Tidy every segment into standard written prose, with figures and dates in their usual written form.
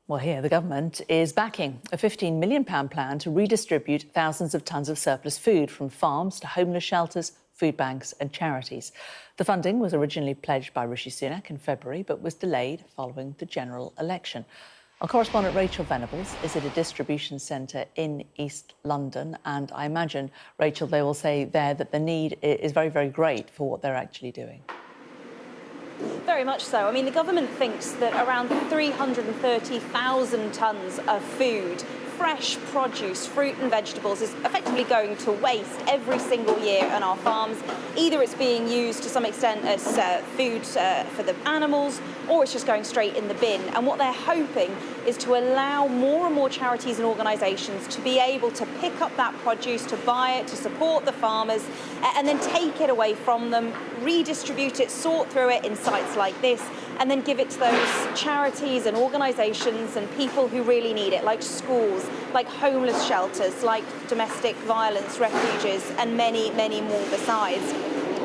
Well, here, the government is backing a £15 million plan to redistribute thousands of tonnes of surplus food from farms to homeless shelters, food banks and charities. The funding was originally pledged by Rishi Sunak in February, but was delayed following the general election. Our correspondent Rachel Venables is at a distribution centre in East London, and I imagine, Rachel, they will say there that the need is very, very great for what they're actually doing. Very much so. I mean, the government thinks that around 330,000 tonnes of food, fresh produce, fruit and vegetables, is effectively going to waste every single year on our farms. Either it's being used to some extent as food for the animals, or it's just going straight in the bin. And what they're hoping is to allow more and more charities and organisations to be able to pick up that produce, to buy it, to support the farmers, and then take it away from them, redistribute it, sort through it in sites like this, and then give it to those charities and organisations and people who really need it, like schools, like homeless shelters, like domestic violence refuges, and many, many more besides.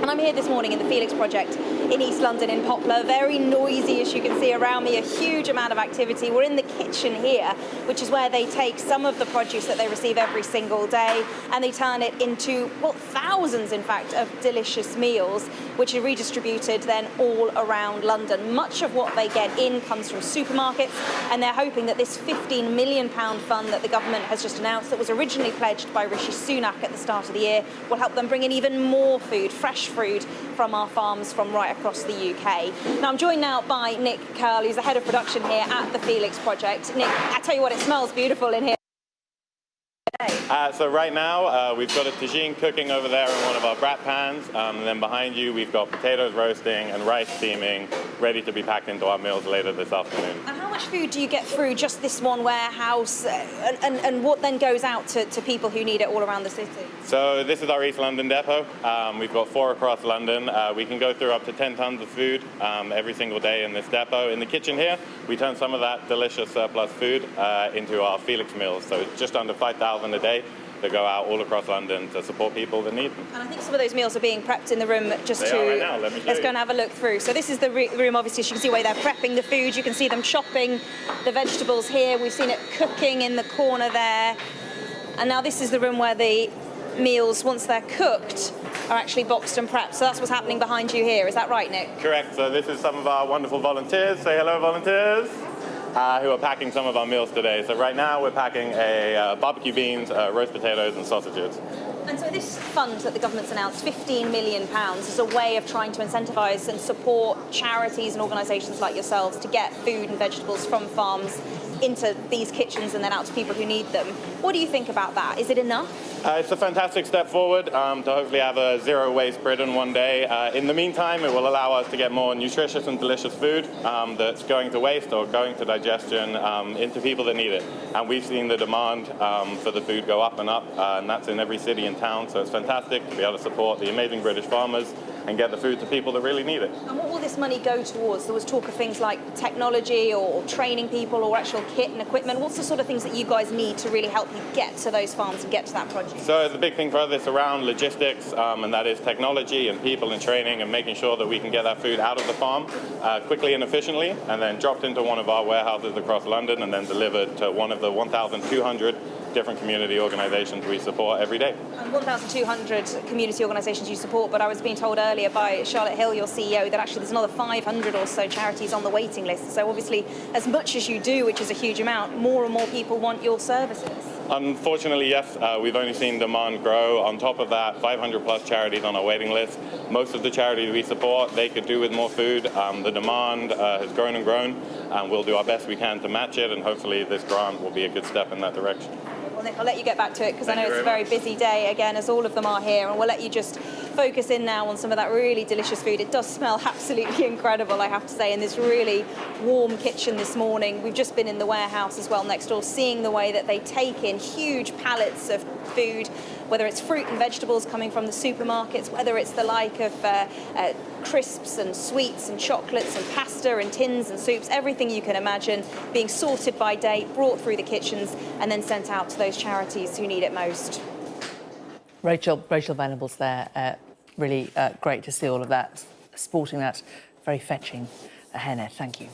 And I'm here this morning in the Felix project in East London in Poplar. Very noisy, as you can see around me, a huge amount of activity. We're in the kitchen here, which is where they take some of the produce that they receive every single day and they turn it into, well, thousands, in fact, of delicious meals, which are redistributed then all around London. Much of what they get in comes from supermarkets, and they're hoping that this £15 million fund that the government has just announced, that was originally pledged by Rishi Sunak at the start of the year, will help them bring in even more food, fresh food from our farms from right across the UK. Now, I'm joined now by Nick Curl, who's the head of production here at the Felix project. Nick, I tell you what, it smells beautiful in here. So right now we've got a tagine cooking over there in one of our brat pans, and then behind you we've got potatoes roasting and rice steaming, ready to be packed into our meals later this afternoon. And how much food do you get through just this one warehouse, and what then goes out to people who need it all around the city? So this is our East London depot. We've got 4 across London. We can go through up to 10 tonnes of food every single day in this depot. In the kitchen here, we turn some of that delicious surplus food into our Felix meals. So it's just under 5,000 a day that go out all across London to support people that need them. And I think some of those meals are being prepped in the room just they to... are right now. Let me show let's you. go and have a look through. So this is the room, obviously, as you can see where they're prepping the food. You can see them chopping the vegetables here. We've seen it cooking in the corner there. And now this is the room where the meals, once they're cooked, are actually boxed and prepped. So that's what's happening behind you here. Is that right, Nick? Correct. So this is some of our wonderful volunteers. Say hello, volunteers. Who are packing some of our meals today. So right now we're packing barbecue beans, roast potatoes and sausages. And so this fund that the government's announced, £15 million, is a way of trying to incentivise and support charities and organisations like yourselves to get food and vegetables from farms into these kitchens and then out to people who need them. What do you think about that? Is it enough? It's a fantastic step forward to hopefully have a zero waste Britain one day. In the meantime, it will allow us to get more nutritious and delicious food that's going to waste or going to digestion into people that need it. And we've seen the demand for the food go up, and that's in every city and town. So it's fantastic to be able to support the amazing British farmers and get the food to people that really need it. And what will this money go towards? There was talk of things like technology or training people or actual kit and equipment. What's the sort of things that you guys need to really help you get to those farms and get to that produce? So the big thing for us is around logistics, and that is technology and people and training and making sure that we can get that food out of the farm quickly and efficiently, and then dropped into one of our warehouses across London and then delivered to one of the 1,200 different community organisations we support every day. And 1,200 community organisations you support, but I was being told earlier by Charlotte Hill, your CEO, that actually there's another 500 or so charities on the waiting list. So obviously, as much as you do, which is a huge amount, more and more people want your services. Unfortunately, yes, we've only seen demand grow. On top of that, 500 plus charities on our waiting list. Most of the charities we support, they could do with more food. The demand has grown and grown, and we'll do our best we can to match it, and hopefully this grant will be a good step in that direction. Well, Nick, I'll let you get back to it because I know it's a very busy day, again, as all of them are here, and we'll let you just focus in now on some of that really delicious food. It does smell absolutely incredible, I have to say, in this really warm kitchen this morning. We've just been in the warehouse as well next door, seeing the way that they take in huge pallets of food, whether it's fruit and vegetables coming from the supermarkets, whether it's the like of crisps and sweets and chocolates and pasta and tins and soups, everything you can imagine being sorted by date, brought through the kitchens and then sent out to those charities who need it most. Rachel Venables there. Really great to see all of that, sporting that very fetching hairnet. Thank you.